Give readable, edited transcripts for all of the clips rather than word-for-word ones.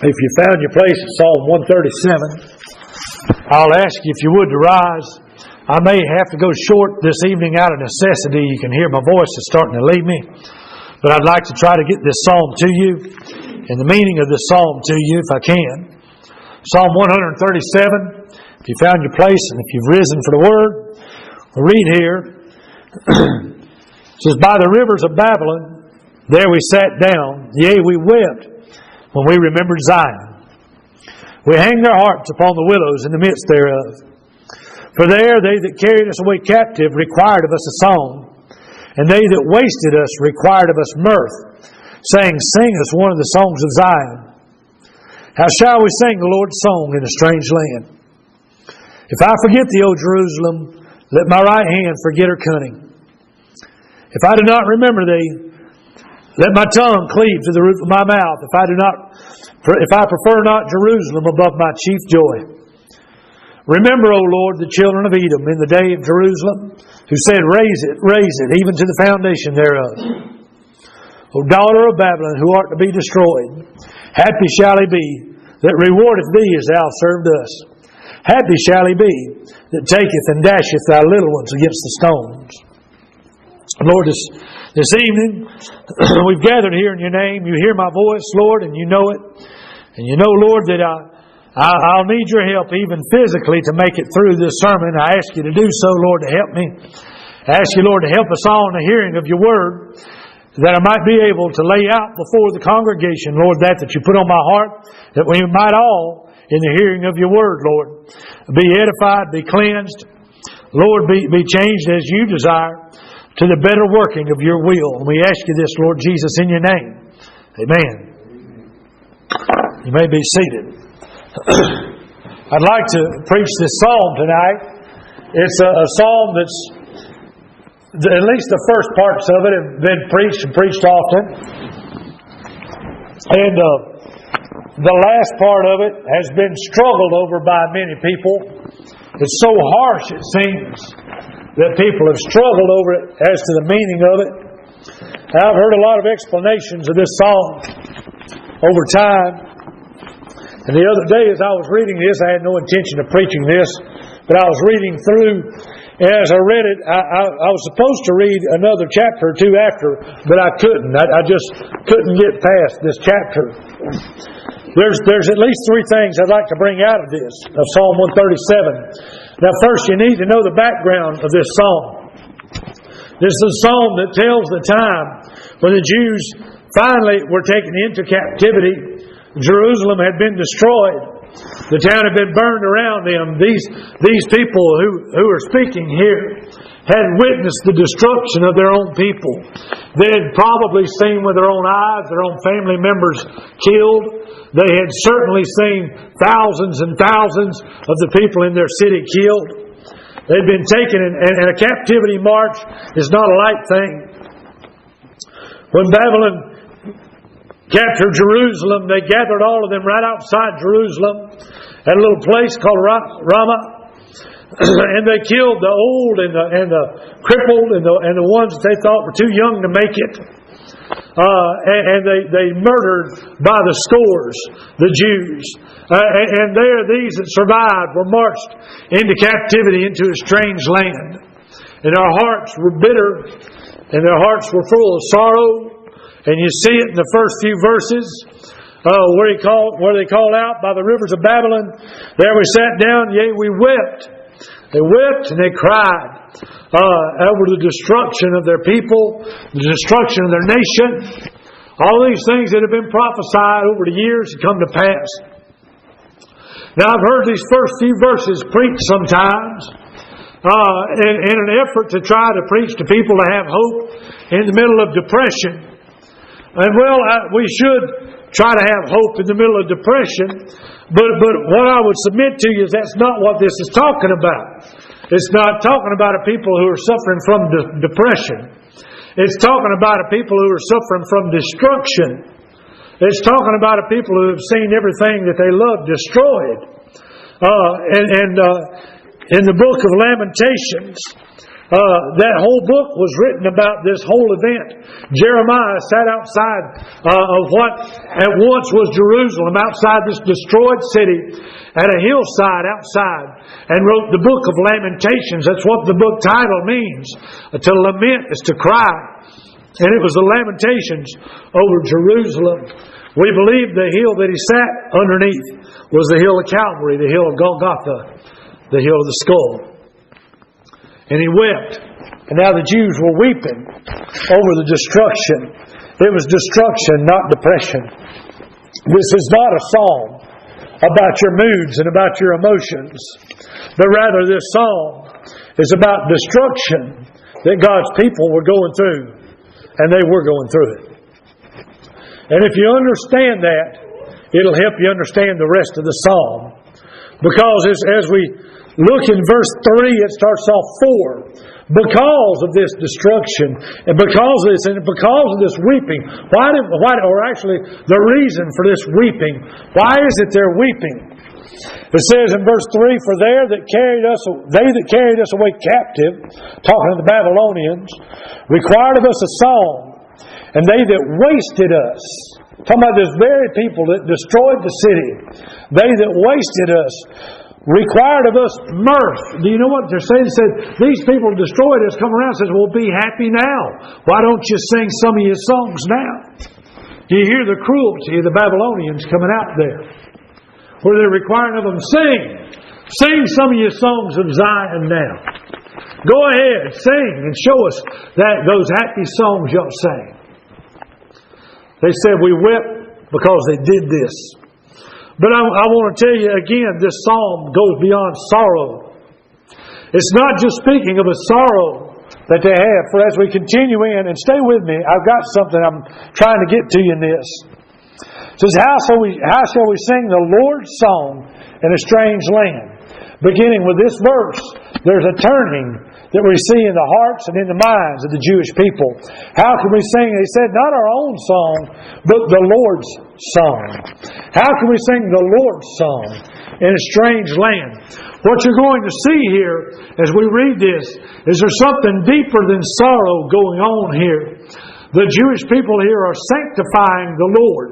If you found your place at Psalm 137, I'll ask you if you would to rise. I may have to go short this evening out of necessity. You can hear my voice is starting to leave me. But I'd like to try to get this psalm to you and the meaning of this psalm to you if I can. Psalm 137, if you found your place and if you've risen for the Word, we'll read here. It says, By the rivers of Babylon, there we sat down, yea, we wept when we remembered Zion. We hanged our harps upon the willows in the midst thereof. For there they that carried us away captive required of us a song, and they that wasted us required of us mirth, saying, Sing us one of the songs of Zion. How shall we sing the Lord's song in a strange land? If I forget thee, O Jerusalem, let my right hand forget her cunning. If I do not remember thee, let my tongue cleave to the roof of my mouth. If I prefer not Jerusalem above my chief joy. Remember, O Lord, the children of Edom in the day of Jerusalem, who said, Raise it, even to the foundation thereof. O daughter of Babylon, who art to be destroyed, happy shall he be that rewardeth thee as thou served us. Happy shall he be that taketh and dasheth thy little ones against the stones. Lord, this evening, we've gathered here in your name. You hear my voice, Lord, and you know it. And you know, Lord, that I'll need your help even physically to make it through this sermon. I ask you to do so, Lord, to help me. I ask you, Lord, to help us all in the hearing of your word, that I might be able to lay out before the congregation, Lord, that you put on my heart, that we might all, in the hearing of your word, Lord, be edified, be cleansed, Lord, be changed as you desire, to the better working of your will. And we ask you this, Lord Jesus, in your name. Amen. You may be seated. I'd like to preach this psalm tonight. It's a psalm that's, at least the first parts of it have been preached and preached often. And the last part of it has been struggled over by many people. It's so harsh, it seems, that people have struggled over it as to the meaning of it. I've heard a lot of explanations of this psalm over time. And the other day as I was reading this, I had no intention of preaching this, but I was reading through, and as I read it, I was supposed to read another chapter or two after, but I couldn't. I just couldn't get past this chapter. There's at least three things I'd like to bring out of this, of Psalm 137. Now first, you need to know the background of this psalm. This is a psalm that tells the time when the Jews finally were taken into captivity. Jerusalem had been destroyed. The town had been burned around them. These people who are speaking here had witnessed the destruction of their own people. They had probably seen with their own eyes their own family members killed. They had certainly seen thousands and thousands of the people in their city killed. They'd been taken, and a captivity march is not a light thing. When Babylon captured Jerusalem, they gathered all of them right outside Jerusalem at a little place called Ramah. And they killed the old and the crippled and the ones that they thought were too young to make it. And they murdered by the scores the Jews. And there these that survived were marched into captivity into a strange land. And their hearts were bitter and their hearts were full of sorrow. And you see it in the first few verses where they call out, By the rivers of Babylon, there we sat down, yea, we wept. They wept and they cried over the destruction of their people, the destruction of their nation. All these things that have been prophesied over the years have come to pass. Now I've heard these first few verses preached sometimes in an effort to try to preach to people to have hope in the middle of depression. And we should try to have hope in the middle of depression. But what I would submit to you is that's not what this is talking about. It's not talking about a people who are suffering from depression. It's talking about a people who are suffering from destruction. It's talking about a people who have seen everything that they love destroyed. In the book of Lamentations, that whole book was written about this whole event. Jeremiah sat outside of what at once was Jerusalem, outside this destroyed city, at a hillside outside, and wrote the book of Lamentations. That's what the book title means. To lament is to cry. And it was the Lamentations over Jerusalem. We believe the hill that he sat underneath was the hill of Calvary, the hill of Golgotha, the hill of the skull. And he wept. And now the Jews were weeping over the destruction. It was destruction, not depression. This is not a song about your moods and about your emotions, but rather this song is about destruction that God's people were going through, and they were going through it. And if you understand that, it'll help you understand the rest of the psalm. Because as we look in verse 3, it starts off 4. Because of this destruction, and because of this weeping, the reason for this weeping, why is it they're weeping? It says in verse 3, for they that carried us away captive, talking to the Babylonians, required of us a song, and they that wasted us, talking about this very people that destroyed the city, they that wasted us, required of us mirth. Do you know what they're saying? They said, these people destroyed us, come around and says, well, be happy now. Why don't you sing some of your songs now? Do you hear the cruelty of the Babylonians coming out there? Where they're requiring of them, sing some of your songs of Zion now. Go ahead, sing and show us that those happy songs y'all sang. They said we wept because they did this. But I want to tell you again, this psalm goes beyond sorrow. It's not just speaking of a sorrow that they have. For as we continue in, and stay with me, I've got something I'm trying to get to you in this. It says, how shall we sing the Lord's song in a strange land? Beginning with this verse, there's a turning that we see in the hearts and in the minds of the Jewish people. How can we sing? He said, not our own song, but the Lord's song. How can we sing the Lord's song in a strange land? What you're going to see here as we read this is there's something deeper than sorrow going on here. The Jewish people here are sanctifying the Lord.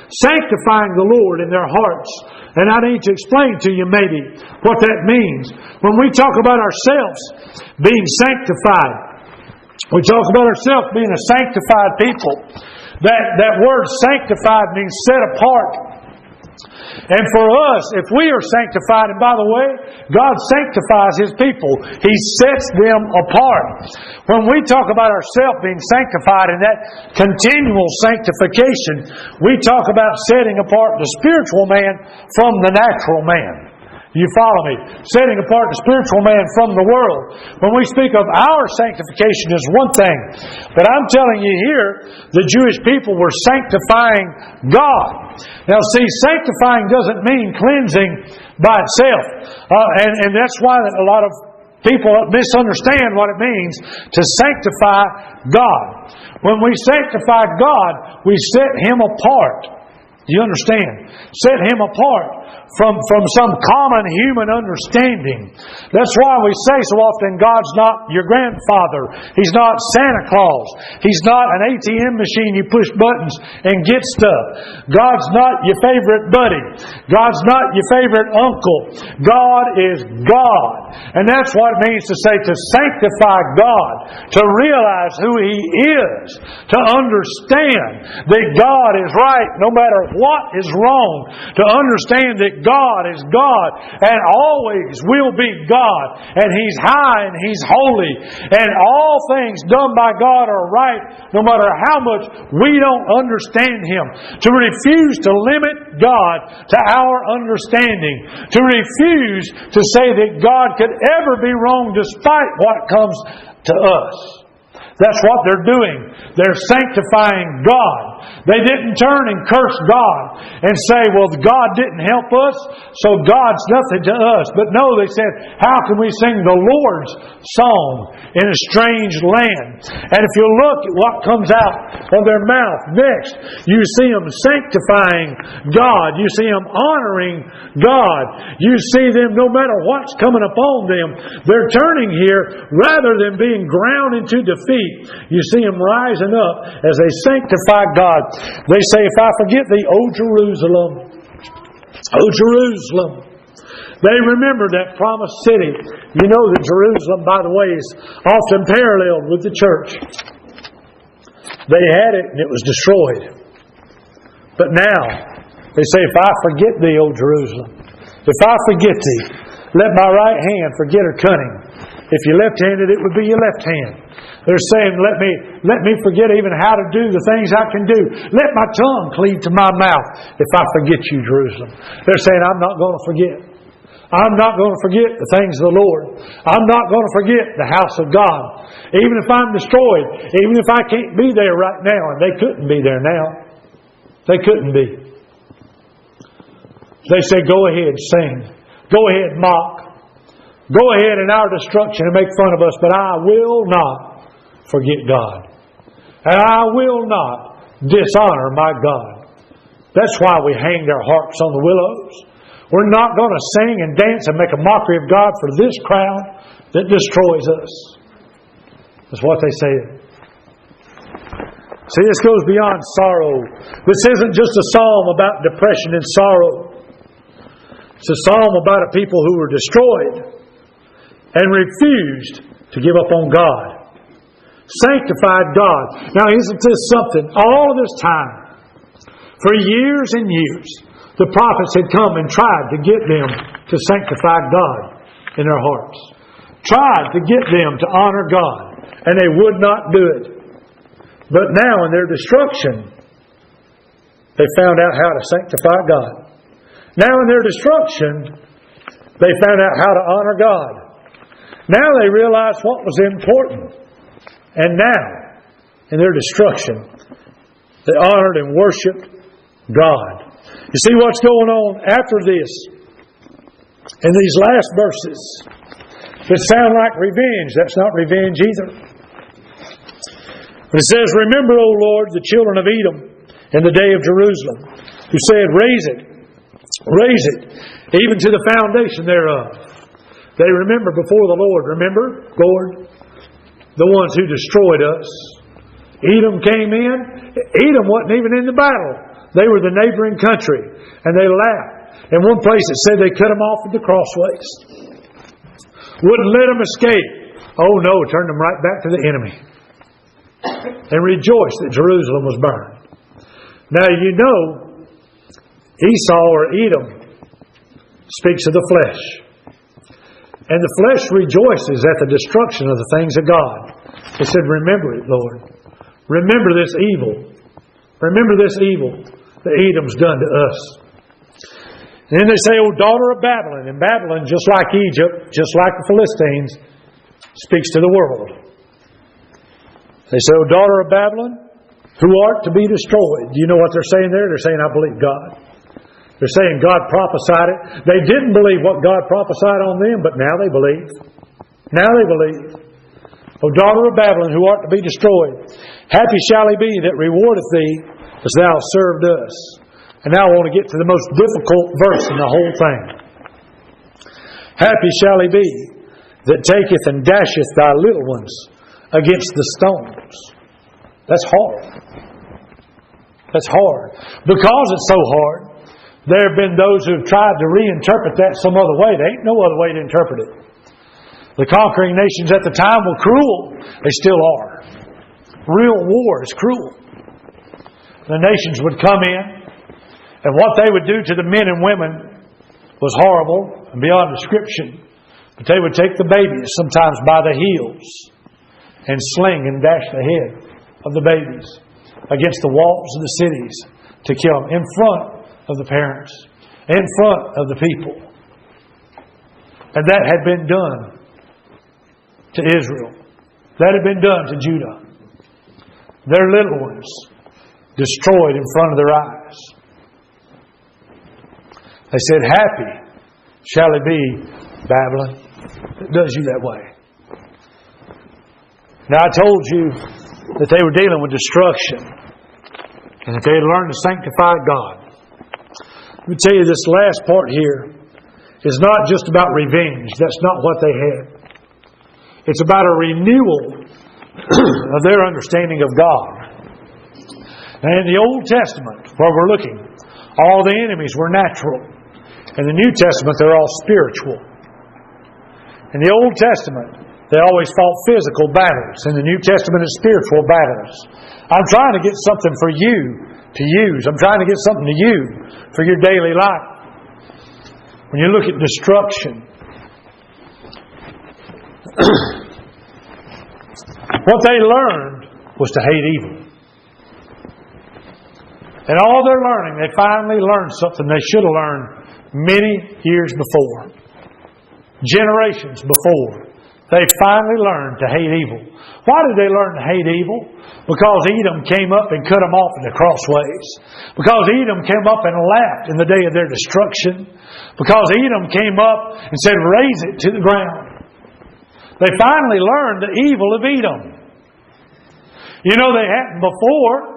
Sanctifying the Lord in their hearts. And I need to explain to you maybe what that means. When we talk about ourselves being sanctified, we talk about ourselves being a sanctified people. That word sanctified means set apart. And for us, if we are sanctified, and by the way, God sanctifies His people. He sets them apart. When we talk about ourselves being sanctified in that continual sanctification, we talk about setting apart the spiritual man from the natural man. You follow me? Setting apart the spiritual man from the world. When we speak of our sanctification is one thing. But I'm telling you here, the Jewish people were sanctifying God. Now see, sanctifying doesn't mean cleansing by itself. And that's why a lot of people misunderstand what it means to sanctify God. When we sanctify God, we set Him apart. Do you understand? Set Him apart from some common human understanding. That's why we say so often God's not your grandfather. He's not Santa Claus. He's not an ATM machine you push buttons and get stuff. God's not your favorite buddy. God's not your favorite uncle. God is God. And that's what it means to say to sanctify God. To realize who He is. To understand that God is right no matter what is wrong. To understand that God is God and always will be God. And He's high and He's holy. And all things done by God are right no matter how much we don't understand Him. To refuse to limit God to our understanding. To refuse to say that God could ever be wrong despite what comes to us. That's what they're doing. They're sanctifying God. They didn't turn and curse God and say, well, God didn't help us, so God's nothing to us. But no, they said, how can we sing the Lord's song in a strange land? And if you look at what comes out of their mouth next, you see them sanctifying God. You see them honoring God. You see them, no matter what's coming upon them, they're turning here rather than being ground into defeat. You see them rising up as they sanctify God. They say, if I forget thee, O Jerusalem, O Jerusalem. They remember that promised city. You know that Jerusalem, by the way, is often paralleled with the church. They had it and it was destroyed. But now, they say, if I forget thee, O Jerusalem, if I forget thee, let my right hand forget her cunning. If you're left-handed, it would be your left hand. They're saying, let me forget even how to do the things I can do. Let my tongue cleave to my mouth if I forget you, Jerusalem. They're saying, I'm not going to forget. I'm not going to forget the things of the Lord. I'm not going to forget the house of God. Even if I'm destroyed, even if I can't be there right now, and they couldn't be there now. They couldn't be. They say, go ahead, sing. Go ahead, mock. Go ahead in our destruction and make fun of us, but I will not forget God. And I will not dishonor my God. That's why we hanged our harps on the willows. We're not going to sing and dance and make a mockery of God for this crowd that destroys us. That's what they said. See, this goes beyond sorrow. This isn't just a psalm about depression and sorrow. It's a psalm about a people who were destroyed and refused to give up on God. Sanctified God. Now, isn't this something? All this time, for years and years, the prophets had come and tried to get them to sanctify God in their hearts. Tried to get them to honor God. And they would not do it. But now in their destruction, they found out how to sanctify God. Now in their destruction, they found out how to honor God. Now they realized what was important. And now, in their destruction, they honored and worshiped God. You see what's going on after this? In these last verses, that sound like revenge. That's not revenge either. But it says, remember, O Lord, the children of Edom in the day of Jerusalem, who said, raise it, even to the foundation thereof. They remember before the Lord. Remember, Lord, the ones who destroyed us. Edom came in. Edom wasn't even in the battle. They were the neighboring country. And they laughed. In one place it said they cut them off at the crossways. Wouldn't let them escape. Oh no, turned them right back to the enemy. And rejoiced that Jerusalem was burned. Now you know, Esau or Edom speaks of the flesh. And the flesh rejoices at the destruction of the things of God. It said, remember it, Lord. Remember this evil. Remember this evil that Edom's done to us. And then they say, oh, daughter of Babylon. And Babylon, just like Egypt, just like the Philistines, speaks to the world. They say, oh, daughter of Babylon, who art to be destroyed. Do you know what they're saying there? They're saying, I believe God. They're saying God prophesied it. They didn't believe what God prophesied on them, but now they believe. Now they believe. O daughter of Babylon, who art to be destroyed, happy shall he be that rewardeth thee as thou hast served us. And now I want to get to the most difficult verse in the whole thing. Happy shall he be that taketh and dasheth thy little ones against the stones. That's hard. That's hard. Because it's so hard, there have been those who have tried to reinterpret that some other way. There ain't no other way to interpret it. The conquering nations at the time were cruel. They still are. Real war is cruel. The nations would come in, and what they would do to the men and women was horrible and beyond description. But they would take the babies, sometimes by the heels, and sling and dash the head of the babies against the walls of the cities to kill them in front of the parents, in front of the people. And that had been done to Israel. That had been done to Judah. Their little ones destroyed in front of their eyes. They said, happy shall it be, Babylon. It does you that way. Now I told you that they were dealing with destruction and that they had learned to sanctify God. Let me tell you, this last part here is not just about revenge. That's not what they had. It's about a renewal of their understanding of God. And in the Old Testament, where we're looking, all the enemies were natural. In the New Testament, they're all spiritual. In the Old Testament, they always fought physical battles. In the New Testament, it's spiritual battles. I'm trying to get something for you to use. I'm trying to get something to you for your daily life. When you look at destruction, what they learned was to hate evil. And all their learning, they finally learned something they should have learned many years before. Generations before. They finally learned to hate evil. Why did they learn to hate evil? Because Edom came up and cut them off in the crossways. Because Edom came up and laughed in the day of their destruction. Because Edom came up and said, raise it to the ground. They finally learned the evil of Edom. You know, they happened before.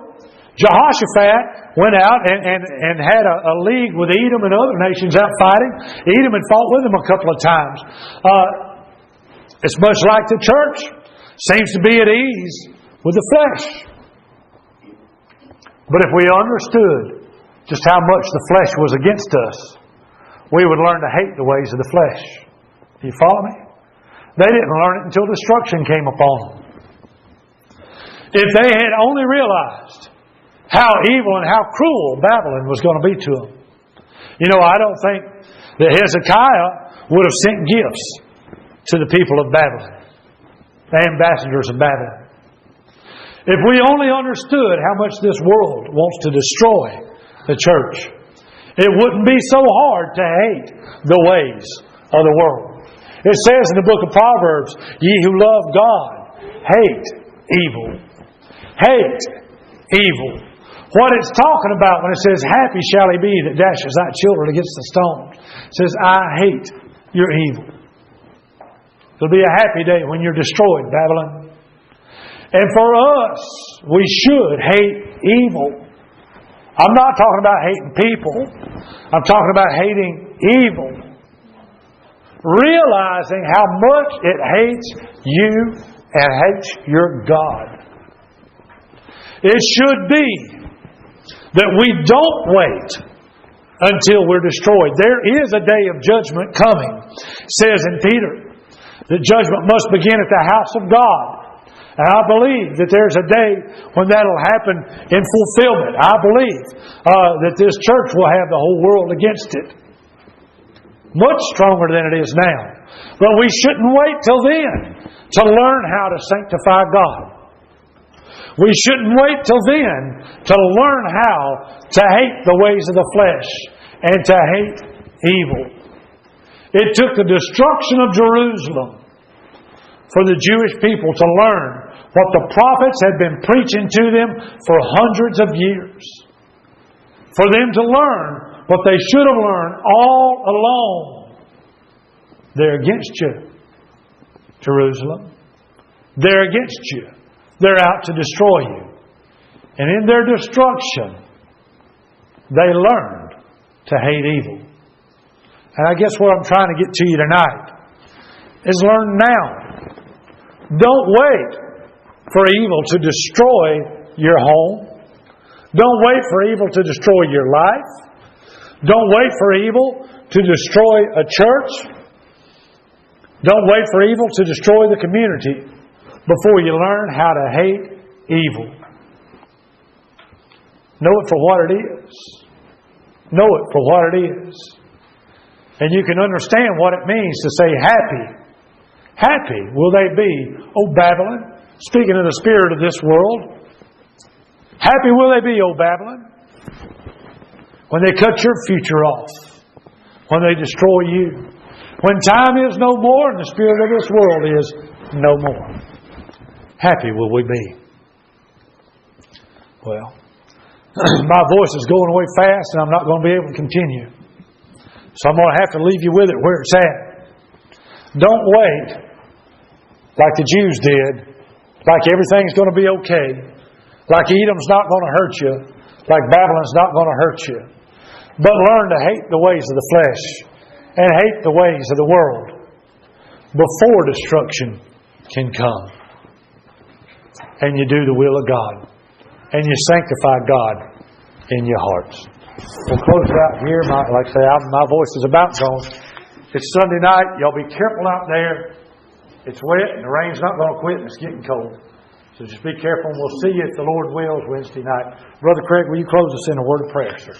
Jehoshaphat went out and had a league with Edom and other nations out fighting. Edom had fought with them a couple of times. It's much like the church. Seems to be at ease with the flesh. But if we understood just how much the flesh was against us, we would learn to hate the ways of the flesh. Do you follow me? They didn't learn it until destruction came upon them. If they had only realized how evil and how cruel Babylon was going to be to them. You know, I don't think that Hezekiah would have sent gifts to the people of Babylon, the ambassadors of Babylon. If we only understood how much this world wants to destroy the church, it wouldn't be so hard to hate the ways of the world. It says in the book of Proverbs, ye who love God, hate evil. Hate evil. What it's talking about when it says, happy shall he be that dashes out children against the stones. It says, I hate your evil. It'll be a happy day when you're destroyed, Babylon. And for us, we should hate evil. I'm not talking about hating people. I'm talking about hating evil. Realizing how much it hates you and hates your God. It should be that we don't wait until we're destroyed. There is a day of judgment coming. It says in Peter that judgment must begin at the house of God. And I believe that there's a day when that'll happen in fulfillment. I believe that this church will have the whole world against it. Much stronger than it is now. But we shouldn't wait till then to learn how to sanctify God. We shouldn't wait till then to learn how to hate the ways of the flesh and to hate evil. It took the destruction of Jerusalem for the Jewish people to learn what the prophets had been preaching to them for hundreds of years. For them to learn what they should have learned all along. They're against you, Jerusalem. They're against you. They're out to destroy you. And in their destruction, they learned to hate evil. And I guess what I'm trying to get to you tonight is learn now. Don't wait for evil to destroy your home. Don't wait for evil to destroy your life. Don't wait for evil to destroy a church. Don't wait for evil to destroy the community before you learn how to hate evil. Know it for what it is. Know it for what it is. And you can understand what it means to say happy. Happy will they be, O Babylon, speaking in the spirit of this world. Happy will they be, O Babylon, when they cut your future off, when they destroy you, when time is no more and the spirit of this world is no more. Happy will we be. Well, my voice is going away fast and I'm not going to be able to continue. So I'm going to have to leave you with it where it's at. Don't wait like the Jews did, like everything's going to be okay, like Edom's not going to hurt you, like Babylon's not going to hurt you. But learn to hate the ways of the flesh and hate the ways of the world before destruction can come. And you do the will of God. And you sanctify God in your hearts. We'll close it out here. Like I say, my voice is about gone. It's Sunday night. Y'all be careful out there. It's wet and the rain's not going to quit and it's getting cold. So just be careful and we'll see you if the Lord wills Wednesday night. Brother Craig, will you close us in a word of prayer, sir?